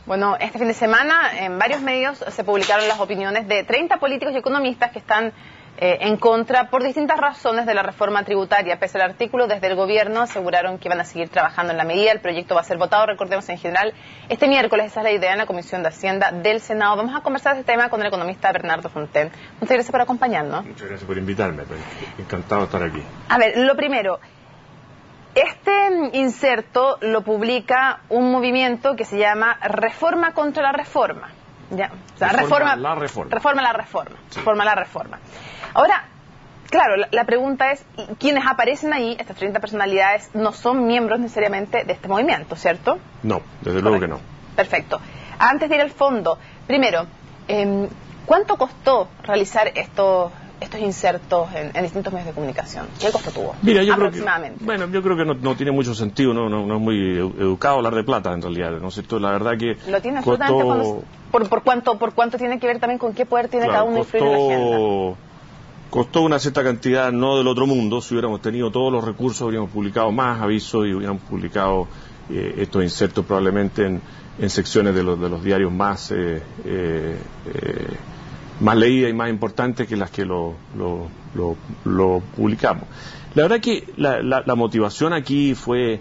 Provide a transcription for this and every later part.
Bueno, este fin de semana en varios medios se publicaron las opiniones de 30 políticos y economistas que están en contra por distintas razones de la reforma tributaria. Pese al artículo, desde el gobierno aseguraron que van a seguir trabajando en la medida. El proyecto va a ser votado, recordemos, en general este miércoles. Esa es la idea en la Comisión de Hacienda del Senado. Vamos a conversar de este tema con el economista Bernardo Fontaine. Muchas gracias por acompañarnos. Muchas gracias por invitarme. Encantado de estar aquí. A ver, lo primero, este inserto lo publica un movimiento que se llama Reforma contra la Reforma. ¿Ya? O sea, Reforma la Reforma. Sí. Reforma la Reforma. Ahora, claro, la pregunta es, ¿quiénes aparecen ahí, estas 30 personalidades, no son miembros necesariamente de este movimiento, ¿cierto? No, desde luego que no. Perfecto. Antes de ir al fondo, primero, ¿cuánto costó realizar estos insertos en distintos medios de comunicación? ¿Qué costo tuvo? Mira, yo aproximadamente. Yo creo que no tiene mucho sentido, no es muy educado hablar de plata en realidad, ¿no es cierto? La verdad que lo tiene absolutamente por cuánto tiene que ver también con qué poder tiene cada uno de influir en la agenda. Costó una cierta cantidad, no del otro mundo. Si hubiéramos tenido todos los recursos, habríamos publicado más avisos y hubiéramos publicado estos insertos probablemente en secciones de los diarios más leídas y más importantes que las que lo publicamos. La verdad que la motivación aquí fue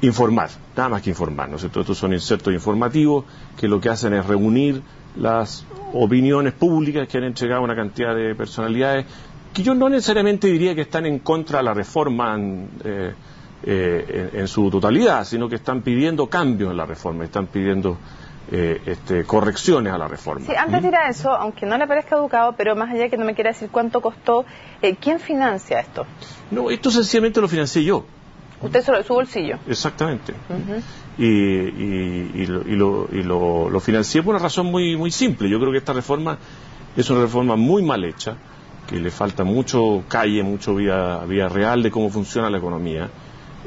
informar, nada más que informar, ¿no es cierto? Estos son insertos informativos que lo que hacen es reunir las opiniones públicas que han entregado una cantidad de personalidades que yo no necesariamente diría que están en contra de la reforma en su totalidad, sino que están pidiendo cambios en la reforma, están pidiendo correcciones a la reforma. Sí, antes de ir a eso, aunque no le parezca educado, pero más allá que no me quiera decir cuánto costó, ¿quién financia esto? No, esto sencillamente lo financié yo. ¿Usted solo de su bolsillo? Exactamente. Y lo financié por una razón muy simple. Yo creo que esta reforma es una reforma muy mal hecha, que le falta mucho calle, mucho vida real de cómo funciona la economía,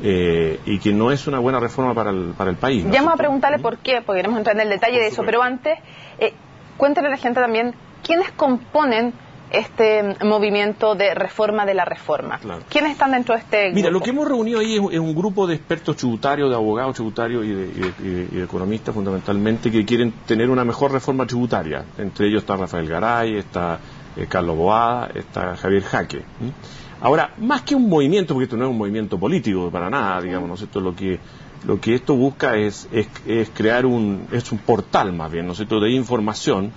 y que no es una buena reforma para el país, ¿no? Ya vamos a preguntarle por qué, porque queremos entrar en el detalle de eso, pero antes, cuéntale a la gente también quiénes componen este movimiento de reforma de la reforma. Claro. ¿Quiénes están dentro de este grupo? Mira, lo que hemos reunido ahí es un grupo de expertos tributarios, de abogados tributarios y de economistas fundamentalmente, que quieren tener una mejor reforma tributaria. Entre ellos está Rafael Garay, está Carlos Boada, está Javier Jaque. Ahora, más que un movimiento, porque esto no es un movimiento político para nada, digamos, ¿no es cierto? Lo que esto busca es crear un portal más bien, ¿no es cierto?, de información,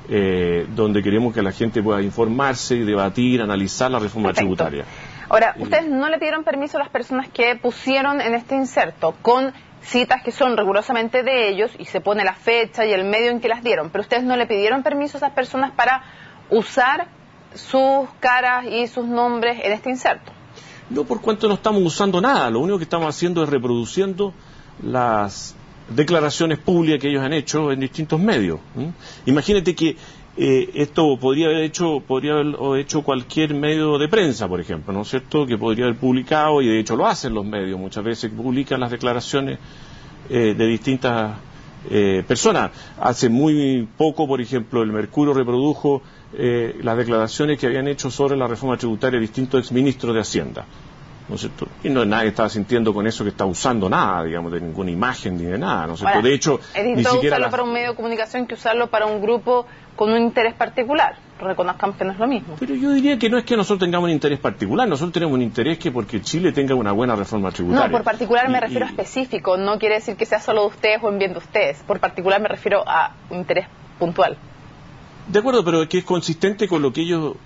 donde queremos que la gente pueda informarse, debatir, analizar la reforma tributaria. Ahora, ustedes no le pidieron permiso a las personas que pusieron en este inserto, con citas que son rigurosamente de ellos, y se pone la fecha y el medio en que las dieron, pero ustedes no le pidieron permiso a esas personas para usar sus caras y sus nombres en este inserto. No, por cuanto no estamos usando nada, lo único que estamos haciendo es reproduciendo las declaraciones públicas que ellos han hecho en distintos medios. Imagínate que esto podría haberlo hecho cualquier medio de prensa, por ejemplo, ¿no es cierto?, que podría haber publicado, y de hecho lo hacen los medios, muchas veces publican las declaraciones de distintas personas. Hace muy poco, por ejemplo, el Mercurio reprodujo las declaraciones que habían hecho sobre la reforma tributaria distintos exministros de Hacienda, ¿no es cierto? Y nadie estaba sintiendo con eso que está usando nada, digamos, de ninguna imagen ni de nada, ¿no es cierto? Ahora, de hecho, ni siquiera usarlo para un medio de comunicación que usarlo para un grupo con un interés particular. Reconozcamos que no es lo mismo. Pero yo diría que no es que nosotros tengamos un interés particular, nosotros tenemos un interés que porque Chile tenga una buena reforma tributaria. No, por particular me refiero a específico, no quiere decir que sea solo de ustedes o en bien de ustedes. Por particular me refiero a un interés puntual. De acuerdo, pero es que es consistente con lo que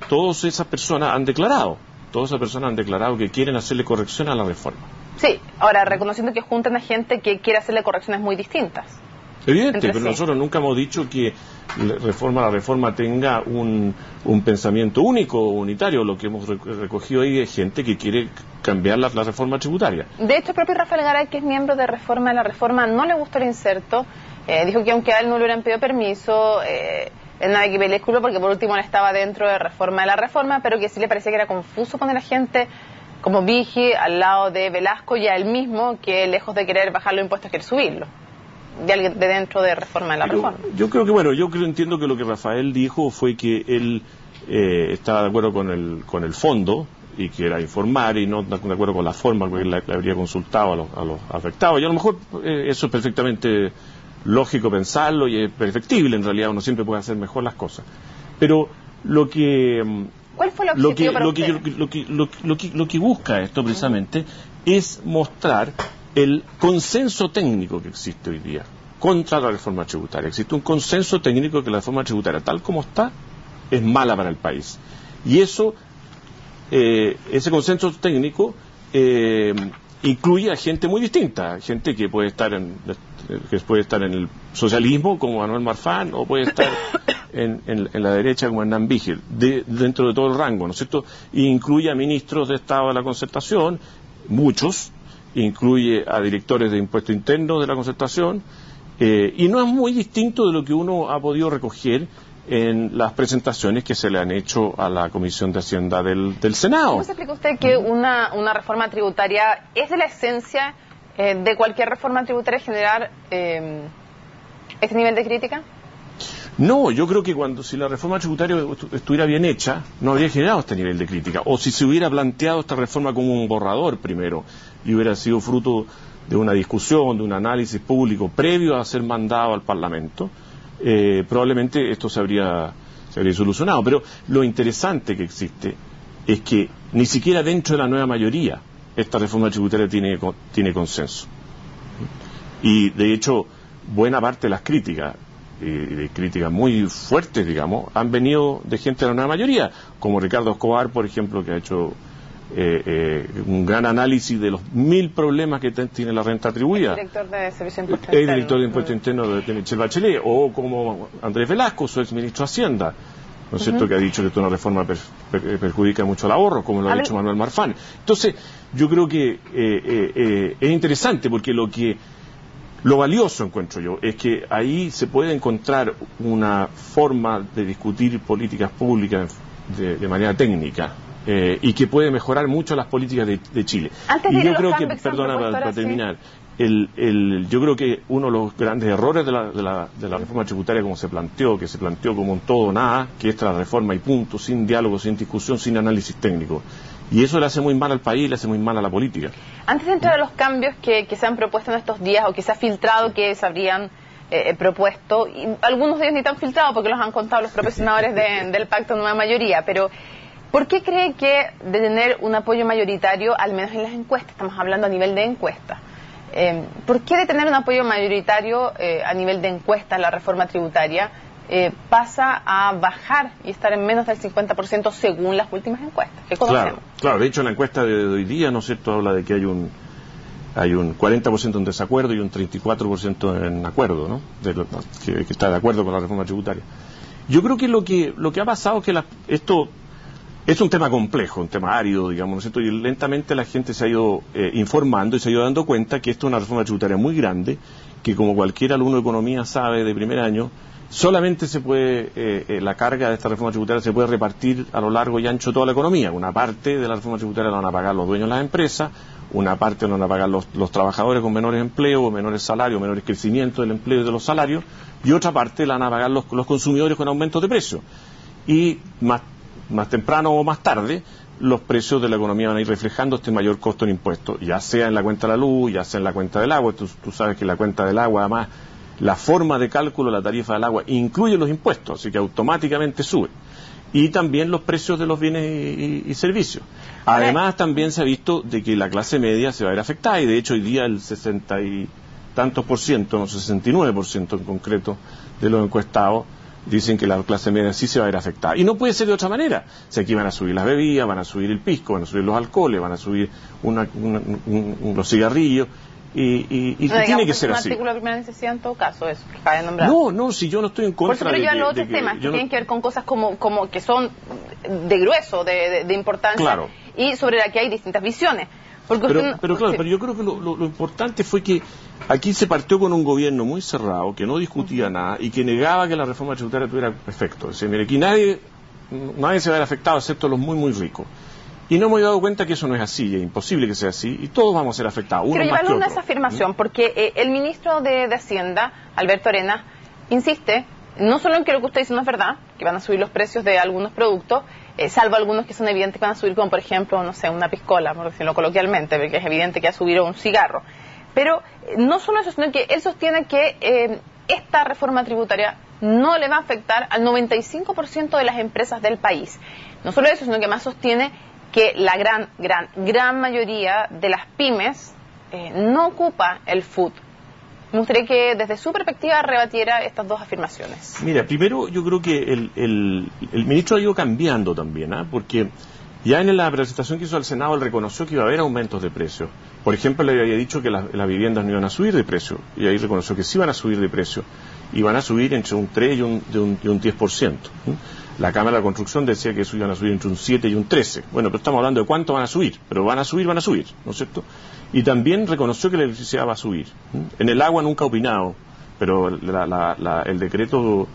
todas esas personas han declarado. Todas esas personas han declarado que quieren hacerle corrección a la reforma. Sí, ahora reconociendo que juntan a gente que quiere hacerle correcciones muy distintas. Evidente, pero nosotros nunca hemos dicho que la reforma tenga un pensamiento único o unitario. Lo que hemos recogido ahí es gente que quiere cambiar la reforma tributaria. De hecho, el propio Rafael Garay, que es miembro de Reforma de la Reforma, no le gustó el inserto. Dijo que aunque a él no le hubieran pedido permiso, él no había que pedirle disculpas porque por último él estaba dentro de Reforma de la Reforma, pero que sí le parecía que era confuso poner a gente como Vigi al lado de Velasco y a él mismo, que lejos de querer bajar los impuestos quiere subirlo. De alguien de dentro de Reforma de la Reforma. Yo entiendo que lo que Rafael dijo fue que él estaba de acuerdo con el fondo, y que era informar, y no de acuerdo con la forma que le habría consultado a los afectados. Y a lo mejor eso es perfectamente lógico pensarlo y es perfectible, en realidad uno siempre puede hacer mejor las cosas. Pero lo que... ¿Cuál fue el objetivo para usted? Lo que busca esto precisamente es mostrar el consenso técnico que existe hoy día contra la reforma tributaria. Existe un consenso técnico que la reforma tributaria, tal como está, es mala para el país. Y eso, ese consenso técnico incluye a gente muy distinta, gente que puede estar en el socialismo como Manuel Marfán, o puede estar en la derecha como Hernán Vigil, dentro de todo el rango, ¿no es cierto? E incluye a ministros de Estado de la Concertación, muchos, incluye a directores de impuestos internos de la Concertación, y no es muy distinto de lo que uno ha podido recoger en las presentaciones que se le han hecho a la Comisión de Hacienda del Senado. ¿Cómo se explica usted que una reforma tributaria es de la esencia de cualquier reforma tributaria generar este nivel de crítica? No, yo creo que si la reforma tributaria estuviera bien hecha, no habría generado este nivel de crítica. O si se hubiera planteado esta reforma como un borrador primero, y hubiera sido fruto de una discusión, de un análisis público previo a ser mandado al Parlamento, probablemente esto se habría solucionado. Pero lo interesante que existe es que ni siquiera dentro de la nueva mayoría esta reforma tributaria tiene consenso. Y de hecho, buena parte de las críticas, y de críticas muy fuertes, digamos, han venido de gente de la nueva mayoría, como Ricardo Escobar, por ejemplo, que ha hecho un gran análisis de los 1000 problemas que tiene la renta atribuida. El director de Servicio de Impuestos El Internos. director de Impuestos Internos de Michelle Bachelet, o como Andrés Velasco, su exministro de Hacienda, ¿no es cierto?, que ha dicho que esta es una reforma perjudica mucho al ahorro, como lo ha dicho Manuel Marfán. Entonces, yo creo que es interesante, porque lo valioso, encuentro yo, es que ahí se puede encontrar una forma de discutir políticas públicas de manera técnica, y que puede mejorar mucho las políticas de Chile. Y yo creo que, perdona para terminar, yo creo que uno de los grandes errores de la reforma tributaria que se planteó como un todo o nada, que esta es la reforma y punto, sin diálogo, sin discusión, sin análisis técnico. Y eso le hace muy mal al país, le hace muy mal a la política. Antes de entrar a los cambios que se han propuesto en estos días, o que se ha filtrado que se habrían propuesto, y algunos de ellos ni tan filtrados porque los han contado los propios senadores del Pacto de Nueva Mayoría, pero ¿por qué cree que de tener un apoyo mayoritario, al menos en las encuestas, estamos hablando a nivel de encuestas, ¿por qué de tener un apoyo mayoritario a nivel de encuestas la reforma tributaria pasa a bajar y estar en menos del 50% según las últimas encuestas que conocemos? Claro, de hecho la encuesta de hoy día, ¿no es cierto?, habla de que hay un 40% en desacuerdo y un 34% en acuerdo, ¿no?, que está de acuerdo con la reforma tributaria. Yo creo que lo que ha pasado es que esto es un tema complejo, un tema árido, digamos, ¿no es cierto?, y lentamente la gente se ha ido informando y se ha ido dando cuenta que esto es una reforma tributaria muy grande, que como cualquier alumno de economía sabe de primer año, solamente se puede, la carga de esta reforma tributaria se puede repartir a lo largo y ancho de toda la economía. Una parte de la reforma tributaria la van a pagar los dueños de las empresas, una parte la van a pagar los trabajadores con menores empleos, o menores salarios, menores crecimientos del empleo y de los salarios, y otra parte la van a pagar los consumidores con aumentos de precios. Y más temprano o más tarde, los precios de la economía van a ir reflejando este mayor costo en impuestos, ya sea en la cuenta de la luz, ya sea en la cuenta del agua. Tú sabes que la cuenta del agua, además, la forma de cálculo, la tarifa del agua, incluye los impuestos, así que automáticamente sube. Y también los precios de los bienes y servicios. Además, también se ha visto de que la clase media se va a ver afectada, y de hecho hoy día el 60 y tantos por ciento, no, 69% en concreto, de los encuestados dicen que la clase media sí se va a ver afectada. Y no puede ser de otra manera. O sea, aquí van a subir las bebidas, van a subir el pisco, van a subir los alcoholes, van a subir los cigarrillos, y tiene que ser así. Un artículo de primera necesidad en todo caso, eso, que cabe nombrar. No, si yo no estoy en contra de que... Pero yo hablo de otros temas que tienen que ver con cosas como que son de grueso, de importancia, claro, y sobre la que hay distintas visiones. Pero yo creo que lo importante fue que aquí se partió con un gobierno muy cerrado, que no discutía nada y que negaba que la reforma tributaria tuviera efecto. O sea, mire, aquí nadie se va a ver afectado excepto los muy, muy ricos. Y no hemos dado cuenta que eso no es así, es imposible que sea así, y todos vamos a ser afectados, uno más que otro. Quiero llevarlo a esa afirmación, porque el ministro de Hacienda, Alberto Arenas, insiste no solo en que lo que usted dice no es verdad, que van a subir los precios de algunos productos, salvo algunos que son evidentes que van a subir, como por ejemplo, no sé, una piscola, por decirlo coloquialmente, porque es evidente que ha subido un cigarro. Pero no solo eso, sino que él sostiene que esta reforma tributaria no le va a afectar al 95% de las empresas del país. No solo eso, sino que más sostiene que la gran mayoría de las pymes no ocupa el food. Me gustaría que desde su perspectiva rebatiera estas dos afirmaciones. Mira, primero yo creo que el ministro ha ido cambiando también, porque ya en la presentación que hizo al Senado él reconoció que iba a haber aumentos de precios. Por ejemplo, le había dicho que las viviendas no iban a subir de precio, y ahí reconoció que sí iban a subir de precio, y van a subir entre un 3 y un 10%. La Cámara de Construcción decía que eso iban a subir entre un 7 y un 13. Bueno, pero estamos hablando de cuánto van a subir, pero van a subir, ¿no es cierto? Y también reconoció que la electricidad va a subir. En el agua nunca ha opinado, pero el decreto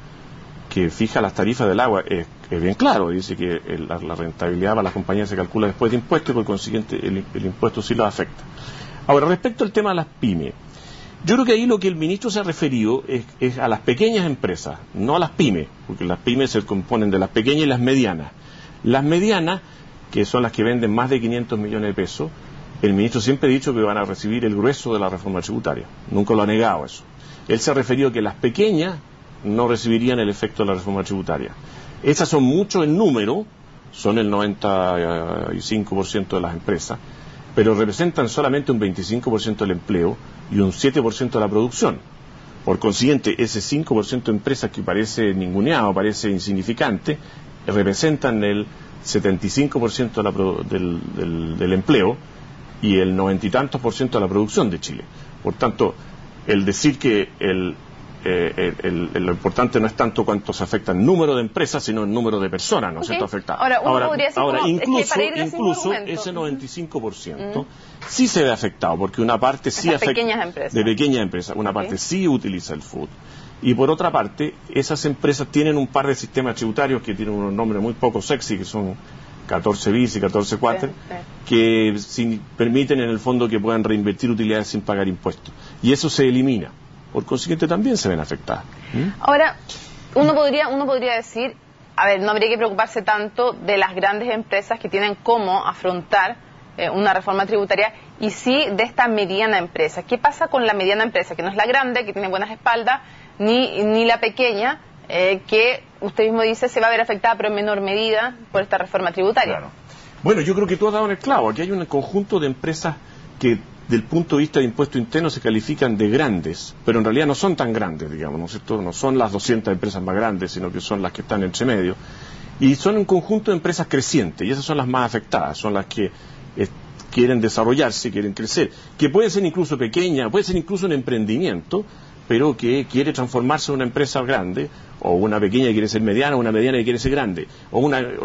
que fija las tarifas del agua es bien claro, dice que la rentabilidad para las compañías se calcula después de impuestos y por consiguiente el impuesto sí lo afecta. Ahora, respecto al tema de las pymes, yo creo que ahí lo que el ministro se ha referido es a las pequeñas empresas, no a las pymes, porque las pymes se componen de las pequeñas y las medianas. Las medianas, que son las que venden más de 500 millones de pesos, el ministro siempre ha dicho que van a recibir el grueso de la reforma tributaria. Nunca lo ha negado eso. Él se ha referido a que las pequeñas no recibirían el efecto de la reforma tributaria. Esas son mucho en número, son el 95% de las empresas, pero representan solamente un 25% del empleo y un 7% de la producción. Por consiguiente, ese 5% de empresas que parece ninguneado, parece insignificante, representan el 75% del empleo y el 90 y tantos % de la producción de Chile. Por tanto, el decir que lo importante no es tanto cuánto se afecta el número de empresas, sino el número de personas, ¿no es cierto?, afectadas. Ahora, incluso ese 95% sí se ve afectado, porque una parte sí afecta de pequeñas empresas, una parte sí utiliza el food. Y por otra parte, esas empresas tienen un par de sistemas tributarios que tienen unos nombres muy poco sexy, que son 14 bis y 14 cuater, que permiten en el fondo que puedan reinvertir utilidades sin pagar impuestos. Y eso se elimina. Por consiguiente también se ven afectadas. Ahora, uno podría decir, a ver, no habría que preocuparse tanto de las grandes empresas que tienen cómo afrontar una reforma tributaria, y sí de esta mediana empresa. ¿Qué pasa con la mediana empresa, que no es la grande, que tiene buenas espaldas, ni la pequeña, que usted mismo dice se va a ver afectada pero en menor medida por esta reforma tributaria? Claro. Bueno, yo creo que tú has dado en el clavo. Aquí hay un conjunto de empresas que del punto de vista de impuesto interno se califican de grandes, pero en realidad no son tan grandes, digamos, ¿no es cierto? No son las 200 empresas más grandes, sino que son las que están entre medio. Y son un conjunto de empresas crecientes, y esas son las más afectadas, son las que quieren desarrollarse, quieren crecer, que pueden ser incluso pequeñas, puede ser incluso un emprendimiento, pero que quiere transformarse en una empresa grande, o una pequeña que quiere ser mediana, o una mediana que quiere ser grande,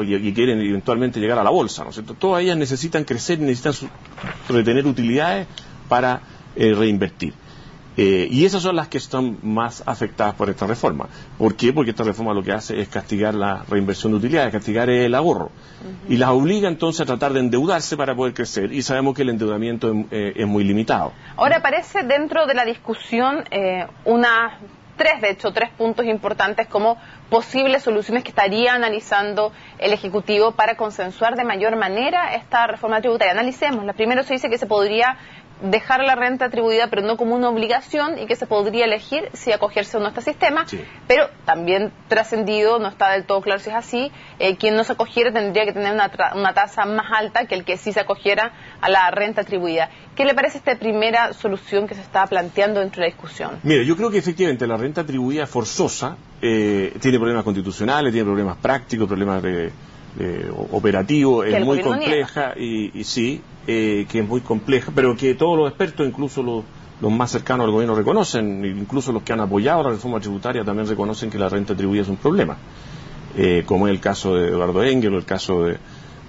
y quieren eventualmente llegar a la bolsa, ¿no es cierto? Todas ellas necesitan crecer, necesitan retener utilidades para reinvertir. Y esas son las que están más afectadas por esta reforma. ¿Por qué? Porque esta reforma lo que hace es castigar la reinversión de utilidades, castigar el ahorro. Y las obliga entonces a tratar de endeudarse para poder crecer, y sabemos que el endeudamiento es muy limitado. Ahora aparece dentro de la discusión tres puntos importantes como posibles soluciones que estaría analizando el Ejecutivo para consensuar de mayor manera esta reforma tributaria. Analicemos. La primera, se dice que se podría dejar la renta atribuida, pero no como una obligación, y que se podría elegir si acogerse o no a este sistema, pero también trascendido, no está del todo claro si es así, quien no se acogiera tendría que tener una tasa más alta que el que sí se acogiera a la renta atribuida. ¿Qué le parece esta primera solución que se está planteando dentro de la discusión? Mire, yo creo que efectivamente la renta atribuida forzosa tiene problemas constitucionales, tiene problemas prácticos, problemas operativos, es muy compleja, y sí, que es muy compleja, pero que todos los expertos, incluso los más cercanos al gobierno, reconocen, incluso los que han apoyado la reforma tributaria también reconocen que la renta atribuida es un problema, como es el caso de Eduardo Engel o el caso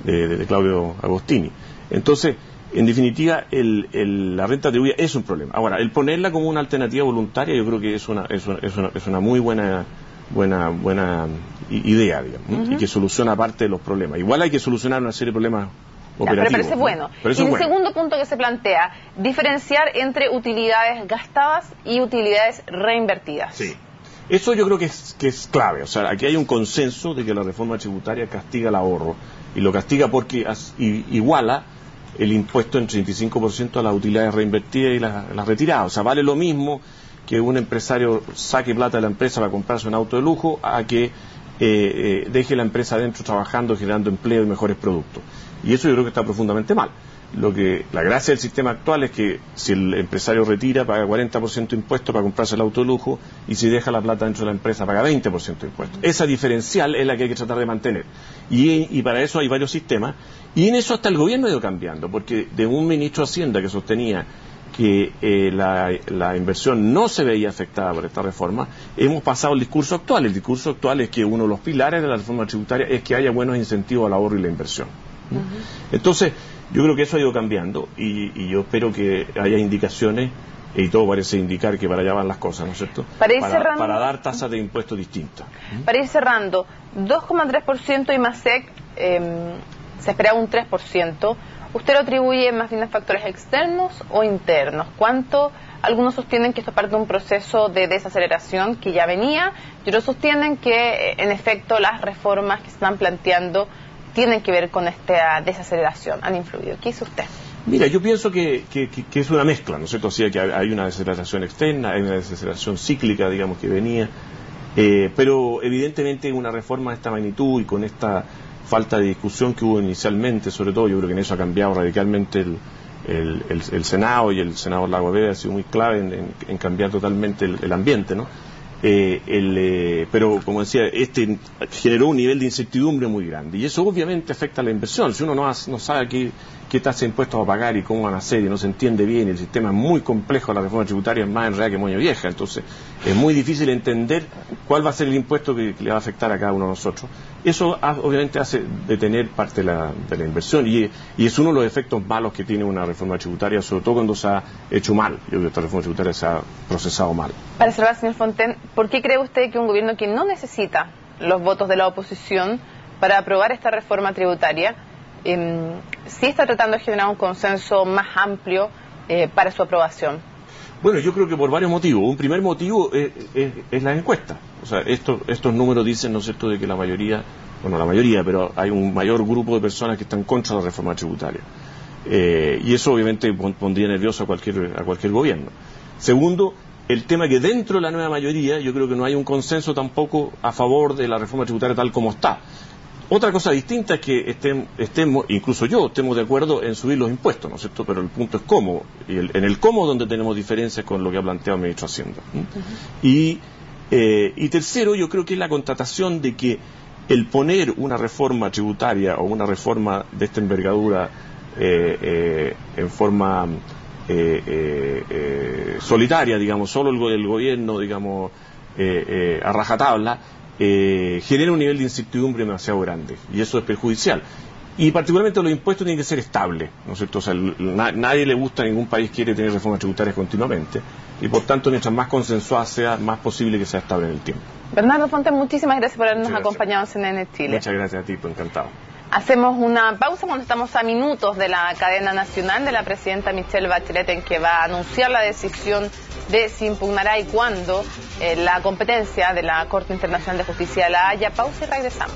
de Claudio Agostini. Entonces, en definitiva, la renta atribuida es un problema. Ahora, el ponerla como una alternativa voluntaria, yo creo que es una muy buena idea, digamos, y que soluciona parte de los problemas. Igual hay que solucionar una serie de problemas operativos. Pero parece bueno. Y el segundo punto que se plantea, diferenciar entre utilidades gastadas y utilidades reinvertidas. Sí. Eso yo creo que es clave. O sea, aquí hay un consenso de que la reforma tributaria castiga el ahorro, y lo castiga porque iguala el impuesto en 35% a las utilidades reinvertidas y las retiradas. O sea, vale lo mismo que un empresario saque plata de la empresa para comprarse un auto de lujo a que deje la empresa adentro trabajando, generando empleo y mejores productos. Y eso yo creo que está profundamente mal. La gracia del sistema actual es que si el empresario retira, paga 40% de impuestos para comprarse el auto de lujo, y si deja la plata dentro de la empresa, paga 20% de impuestos. Esa diferencial es la que hay que tratar de mantener. Y para eso hay varios sistemas, y en eso hasta el gobierno ha ido cambiando, porque de un ministro de Hacienda que sostenía que la inversión no se veía afectada por esta reforma, hemos pasado al discurso actual. El discurso actual es que uno de los pilares de la reforma tributaria es que haya buenos incentivos al ahorro y la inversión. Entonces, yo creo que eso ha ido cambiando y yo espero que haya indicaciones, y todo parece indicar que para allá van las cosas, ¿no es cierto? Para dar tasas de impuestos distintas. Para ir cerrando, 2,3% y MASEC se esperaba un 3%. ¿Usted lo atribuye más bien a factores externos o internos? Algunos sostienen que esto parte de un proceso de desaceleración que ya venía, y otros sostienen que, en efecto, las reformas que se están planteando tienen que ver con esta desaceleración, han influido. ¿Qué dice usted? Mira, yo pienso que es una mezcla, ¿no es cierto? O sea, que hay una desaceleración externa, hay una desaceleración cíclica, digamos, que venía, pero evidentemente una reforma de esta magnitud y con esta falta de discusión que hubo inicialmente, sobre todo, yo creo que en eso ha cambiado radicalmente el Senado, y el senador Lago Verde ha sido muy clave en cambiar totalmente el ambiente, ¿no? Pero como decía, generó un nivel de incertidumbre muy grande, y eso obviamente afecta a la inversión. Si uno no sabe qué tasa de impuestos va a pagar y cómo van a hacer, y no se entiende bien, el sistema es muy complejo, la reforma tributaria es más enredada que moña vieja, entonces es muy difícil entender cuál va a ser el impuesto que le va a afectar a cada uno de nosotros. Eso obviamente hace detener parte de la inversión, y es uno de los efectos malos que tiene una reforma tributaria, sobre todo cuando se ha hecho mal. Yo creo que esta reforma tributaria se ha procesado mal. Para cerrar, señor Fontaine, ¿por qué cree usted que un gobierno que no necesita los votos de la oposición para aprobar esta reforma tributaria sí está tratando de generar un consenso más amplio para su aprobación? Bueno, yo creo que por varios motivos. Un primer motivo es la encuesta. O sea, estos números dicen, ¿no es cierto?, de que la mayoría, pero hay un mayor grupo de personas que están contra la reforma tributaria. Y eso obviamente pondría nervioso a cualquier gobierno. Segundo, el tema que dentro de la nueva mayoría yo creo que no hay un consenso tampoco a favor de la reforma tributaria tal como está. Otra cosa distinta es que estemos, incluso yo, estemos de acuerdo en subir los impuestos, ¿no es cierto? Pero el punto es cómo, y en el cómo donde tenemos diferencias con lo que ha planteado el ministro de Hacienda. Y tercero, yo creo que es la constatación de que el poner una reforma tributaria o una reforma de esta envergadura en forma solitaria, digamos, solo el gobierno, digamos, a rajatabla, genera un nivel de incertidumbre demasiado grande, y eso es perjudicial. Y particularmente los impuestos tienen que ser estables, ¿no es cierto? O sea, nadie le gusta, ningún país quiere tener reformas tributarias continuamente, y por tanto, mientras más consensuada sea, más posible que sea estable en el tiempo. Bernardo Fontaine, muchísimas gracias por habernos acompañado en CNN Chile. Muchas gracias a ti, pues encantado. Hacemos una pausa cuando estamos a minutos de la cadena nacional de la presidenta Michelle Bachelet, en que va a anunciar la decisión de si impugnará y cuándo la competencia de la Corte Internacional de Justicia de La Haya. Pausa y regresamos.